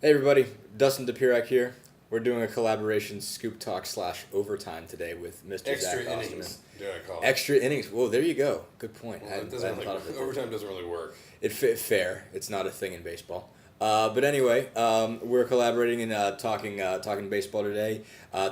Hey everybody, Dustin DePirac here. We're doing a collaboration Scoop Talk / overtime today with Mr. Extra Zach innings, Osterman. dare I call it. Extra innings. Whoa, there you go. Good point. Well, it doesn't really, overtime doesn't really work. It fit fair. It's not a thing in baseball. But anyway, we're collaborating and talking baseball today.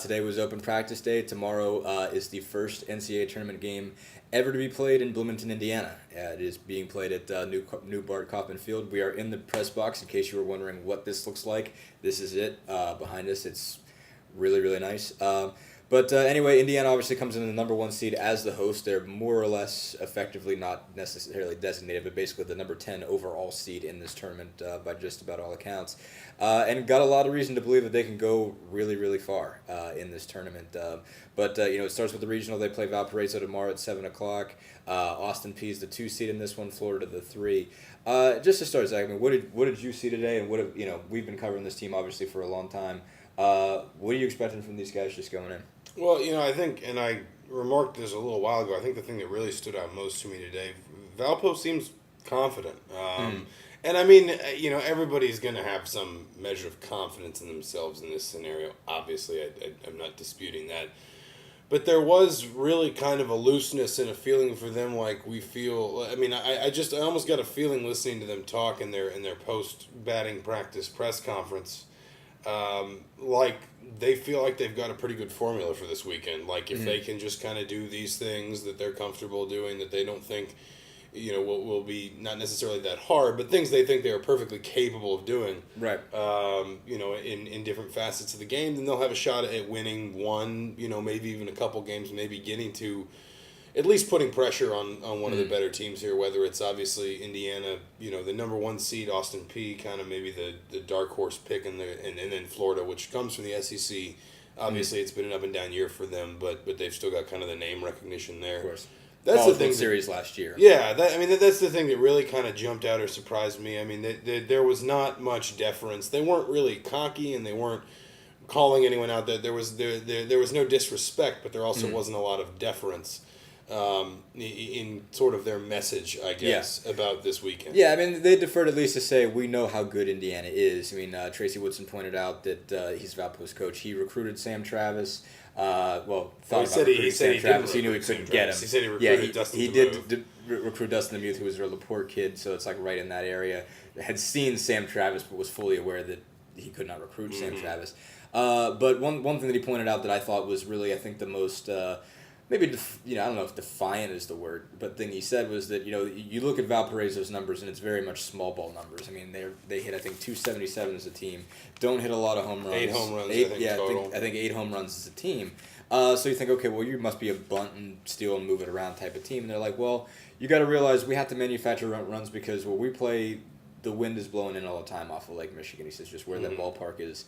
Today was open practice day. Tomorrow is the first NCAA tournament game ever to be played in Bloomington, Indiana. It is being played at New Bart Kauffman Field. We are in the press box. In case you were wondering what this looks like, this is it. Behind us, it's really really nice. But anyway, Indiana obviously comes in the number one seed as the host. They're more or less effectively not necessarily designated, but basically the number 10 overall seed in this tournament by just about all accounts. And got a lot of reason to believe that they can go really, really far in this tournament. But it starts with the regional. They play Valparaiso tomorrow at 7 o'clock. Austin Peay's the 2 seed in this one, Florida the 3. Just to start, Zach, I mean, what did you see today? And we've been covering this team obviously for a long time. What are you expecting from these guys just going in? Well, I think, and I remarked this a little while ago, I think the thing that really stood out most to me today, Valpo seems confident. And I mean, everybody's going to have some measure of confidence in themselves in this scenario. Obviously, I'm not disputing that. But there was really kind of a looseness and a feeling for them like we feel. I mean, I almost got a feeling listening to them talk in their post batting practice press conference, like they feel like they've got a pretty good formula for this weekend. Like if they can just kind of do these things that they're comfortable doing, that they don't think, will be not necessarily that hard, but things they think they are perfectly capable of doing. Right. In different facets of the game, then they'll have a shot at winning one, maybe even a couple games, maybe getting to at least putting pressure on one of the better teams here, whether it's obviously Indiana, the number one seed, Austin Peay, kind of maybe the dark horse pick, and then Florida, which comes from the SEC. Obviously, it's been an up and down year for them, but they've still got kind of the name recognition there. Of course. That's the thing. Series last year. Yeah, that's the thing that really kind of jumped out or surprised me. I mean, there was not much deference. They weren't really cocky, and they weren't calling anyone out. There was no disrespect, but there also wasn't a lot of deference in sort of their message, I guess, about this weekend. Yeah, I mean, they deferred at least to say, we know how good Indiana is. I mean, Tracy Woodson pointed out that he's Valpo's coach. He recruited Sam Travis. He said he knew he couldn't get him. He said he recruited Dustin he did recruit Dustin DeMuth, who was a Laporte kid, so it's like right in that area. Had seen Sam Travis, but was fully aware that he could not recruit Sam Travis. But one thing that he pointed out that I thought was really, I think, the most... maybe, I don't know if defiant is the word, but thing he said was that, you look at Valparaiso's numbers and it's very much small ball numbers. I mean, they hit, I think, 277 as a team. Don't hit a lot of home runs. 8 home runs, total. I think 8 home runs as a team. So you think, okay, well, you must be a bunt and steal and move it around type of team. And they're like, well, you got to realize we have to manufacture runs because where we play, the wind is blowing in all the time off of Lake Michigan. He says just where that ballpark is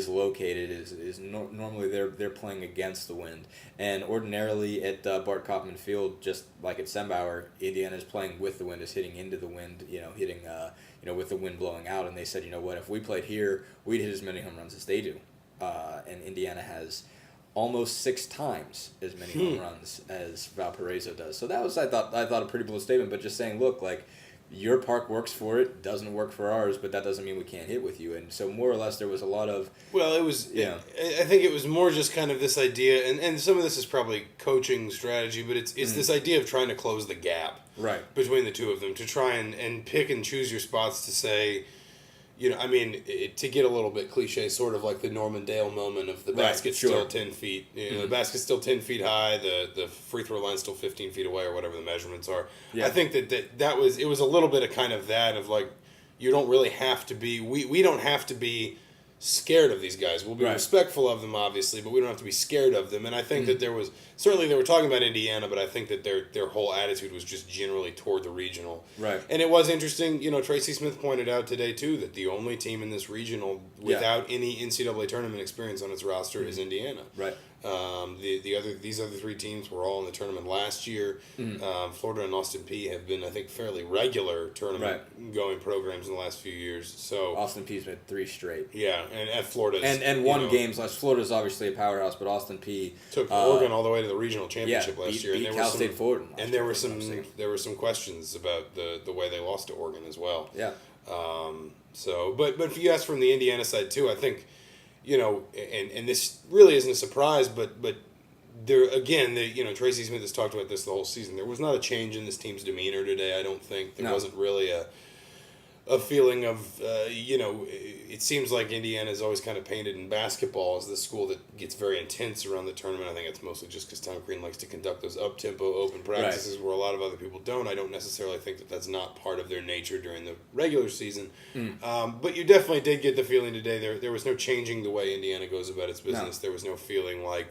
located is normally they're playing against the wind, and ordinarily at Bart Kauffman Field, just like at Sembauer, Indiana is playing with the wind, is hitting into the wind, hitting with the wind blowing out. And they said, what, if we played here, we'd hit as many home runs as they do, and Indiana has almost 6 times as many home runs as Valparaiso does. So that was I thought a pretty bold statement, but just saying, look, like, your park works for it, doesn't work for ours, but that doesn't mean we can't hit with you. And so more or less there was a lot of... Well, it was... Yeah. I think it was more just kind of this idea, and some of this is probably coaching strategy, but it's this idea of trying to close the gap between the two of them, to try and pick and choose your spots to say... to get a little bit cliche, sort of like the Norman Dale moment of the basket's still 10 feet. The basket's still 10 feet high, the free throw line's still 15 feet away, or whatever the measurements are. Yeah. I think that was a little bit of kind of that, of like, you don't really have to be, we don't have to be scared of these guys. We'll be respectful of them, obviously, but we don't have to be scared of them. And I think that there was, certainly they were talking about Indiana, but I think that their whole attitude was just generally toward the regional. Right. And it was interesting, Tracy Smith pointed out today, too, that the only team in this regional without any NCAA tournament experience on its roster is Indiana. Right. These other 3 teams were all in the tournament last year. Florida and Austin Peay have been, I think, fairly regular tournament going programs in the last few years. So Austin Peay's been 3 straight. Yeah, and at Florida and won games last. Florida's obviously a powerhouse, but Austin Peay took Oregon all the way to the regional championship last year. Beat Cal State Fullerton. And there were some questions about the way they lost to Oregon as well. Yeah. But if you ask from the Indiana side too, I think, and this really isn't a surprise, but there again, Tracy Smith has talked about this the whole season. There was not a change in this team's demeanor today. I don't think there wasn't really a feeling of it seems like Indiana is always kind of painted in basketball as the school that gets very intense around the tournament. I think it's mostly just because Tom Crean likes to conduct those up-tempo open practices where a lot of other people don't. I don't necessarily think that that's not part of their nature during the regular season. But you definitely did get the feeling today there was no changing the way Indiana goes about its business. There was no feeling like,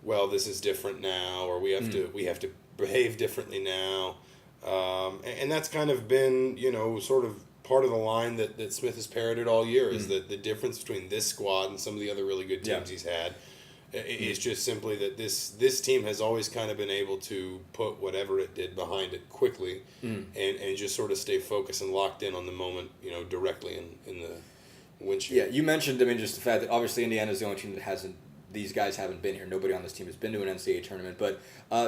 well, this is different now, or we have to behave differently now. And that's kind of been, sort of part of the line that Smith has parroted all year is that the difference between this squad and some of the other really good teams he's had is just simply that this team has always kind of been able to put whatever it did behind it quickly and just sort of stay focused and locked in on the moment, directly in the windshield. Yeah, you mentioned, just the fact that obviously Indiana's the only team that these guys haven't been here. Nobody on this team has been to an NCAA tournament. But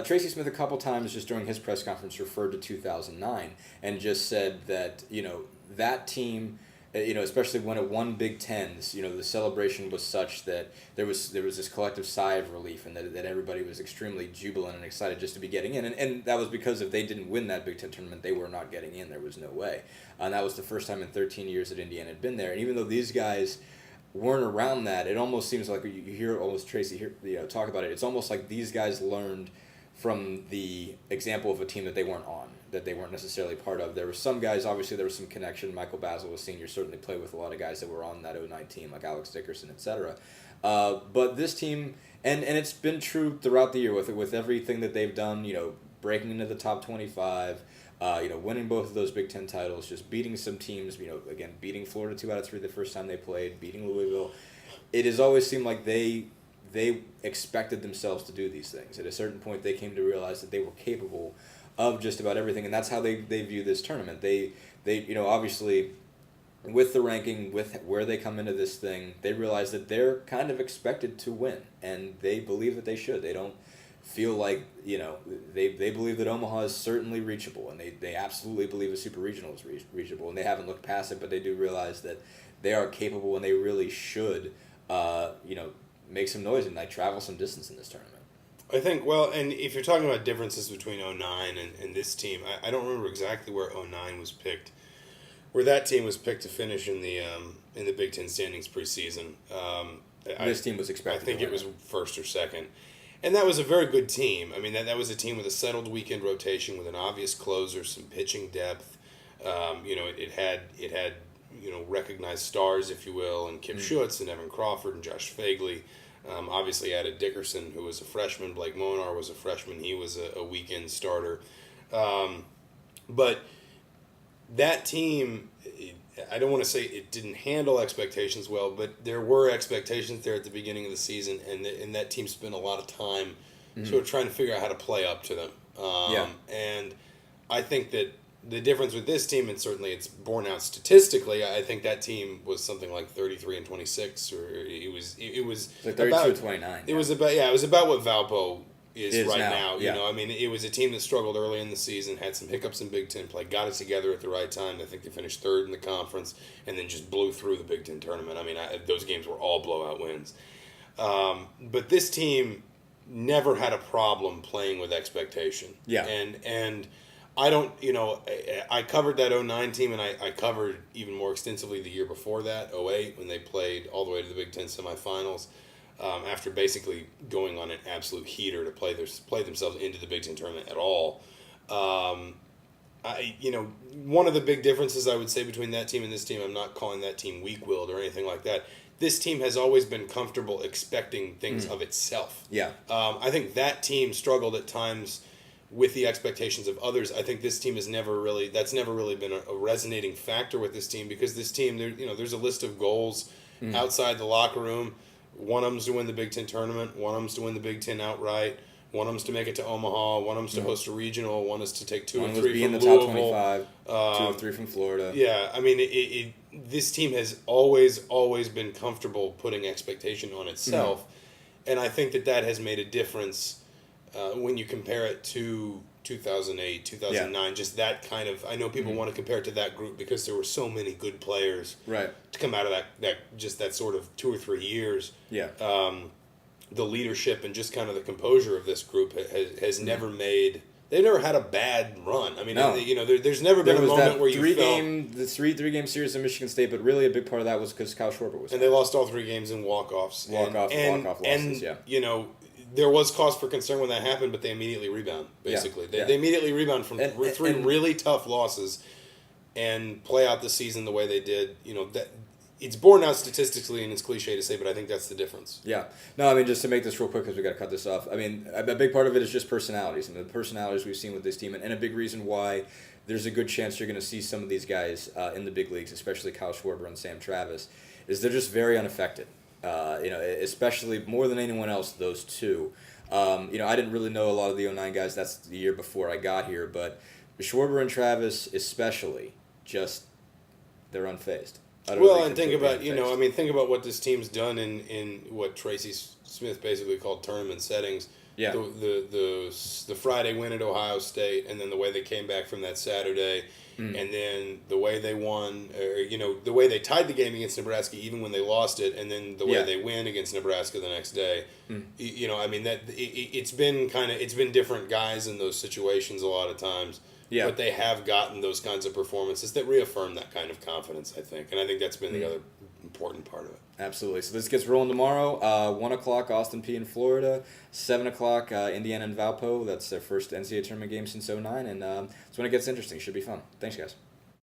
Tracy Smith a couple times just during his press conference referred to 2009 and just said that, that team, especially when it won Big Tens, the celebration was such that there was this collective sigh of relief and that everybody was extremely jubilant and excited just to be getting in. And that was because if they didn't win that Big Ten tournament, they were not getting in. There was no way. And that was the first time in 13 years that Indiana had been there. And even though these guys weren't around that, it almost seems like you hear almost Tracy talk about it. It's almost like these guys learned from the example of a team that they weren't on, that they weren't necessarily part of. There were some guys, obviously there was some connection. Michael Basil was senior, certainly played with a lot of guys that were on that 09 team, like Alex Dickerson, etc. But this team, and it's been true throughout the year with everything that they've done, breaking into the top 25, winning both of those Big Ten titles, just beating some teams, again, beating Florida 2 out of 3 the first time they played, beating Louisville. It has always seemed like they expected themselves to do these things. At a certain point, they came to realize that they were capable of just about everything, and that's how they view this tournament. They obviously, with the ranking, with where they come into this thing, they realize that they're kind of expected to win, and they believe that they should. They don't feel like, they believe that Omaha is certainly reachable, and they absolutely believe a super regional is reachable, and they haven't looked past it, but they do realize that they are capable, and they really should, make some noise and travel some distance in this tournament. I think, well, and if you're talking about differences between 09 and this team, I don't remember exactly where 09 was picked, where that team was picked to finish in the Big Ten standings preseason. This team was expected I think to it win. was first or second. And that was a very good team. I mean, that was a team with a settled weekend rotation, with an obvious closer, some pitching depth. It had recognized stars, if you will, and Kip Schutz and Evan Crawford and Josh Fagley. Obviously added Dickerson, who was a freshman. Blake Monar was a freshman. He was a weekend starter. But that team, I don't want to say it didn't handle expectations well, but there were expectations there at the beginning of the season, and that team spent a lot of time sort of trying to figure out how to play up to them. And I think that the difference with this team, and certainly it's borne out statistically, I think that team was something like 33-26, or it was like 32-29. It was about what Valpo is right now. Yeah. It was a team that struggled early in the season, had some hiccups in Big Ten play, got it together at the right time. I think they finished third in the conference, and then just blew through the Big Ten tournament. Those games were all blowout wins. But this team never had a problem playing with expectation. Yeah. And I don't, I covered that 09 team, and I covered even more extensively the year before that, 08, when they played all the way to the Big Ten semifinals, after basically going on an absolute heater to play themselves into the Big Ten tournament at all. One of the big differences I would say between that team and this team, I'm not calling that team weak-willed or anything like that. This team has always been comfortable expecting things of itself. Yeah. I think that team struggled at times with the expectations of others. I think this team that's never really been a resonating factor with this team, because this team, there's a list of goals outside the locker room. One of them's to win the Big Ten tournament. One of them's to win the Big Ten outright. One of them's to make it to Omaha. One of them's to host a regional. One is to take 2 or 3 from Louisville. One was be in the top 25. 2 or 3 from Florida. Yeah, this team has always been comfortable putting expectation on itself, and I think that has made a difference when you compare it to 2008, 2009, just that kind of. I know people want to compare it to that group because there were so many good players to come out of that sort of 2 or 3 years. Yeah. The leadership and just kind of the composure of this group has never made. They've never had a bad run. I mean, there's never been a moment where you felt... The three-game series in Michigan State, but really a big part of that was because Kyle Schwarber was. And they lost all 3 games in walk-offs. Walk-off losses, yeah. There was cause for concern when that happened, but they immediately rebound, basically. They immediately rebound from 3 really tough losses and play out the season the way they did. It's borne out statistically, and it's cliche to say, but I think that's the difference. Yeah. No, I mean, just to make this real quick, because we got to cut this off. I mean, a big part of it is just personalities, and the personalities we've seen with this team, and a big reason why there's a good chance you're going to see some of these guys in the big leagues, especially Kyle Schwarber and Sam Travis, is they're just very unaffected. Especially more than anyone else, those two. I didn't really know a lot of the 09 guys. That's the year before I got here, but Schwarber and Travis, especially, they're unfazed. Well, and think about think about what this team's done in what Tracy Smith basically called tournament settings. Yeah. The Friday win at Ohio State, and then the way they came back from that Saturday. And then the way they won, the way they tied the game against Nebraska, even when they lost it, and then the way they win against Nebraska the next day. It's been different guys in those situations a lot of times. Yeah. But they have gotten those kinds of performances that reaffirm that kind of confidence, I think, and I think that's been the other important part of it. Absolutely. So this gets rolling tomorrow. 1 o'clock, Austin Peay in Florida. 7 o'clock, Indiana and Valpo. That's their first NCAA tournament game since 09, and that's when it gets interesting. Should be fun. Thanks, guys.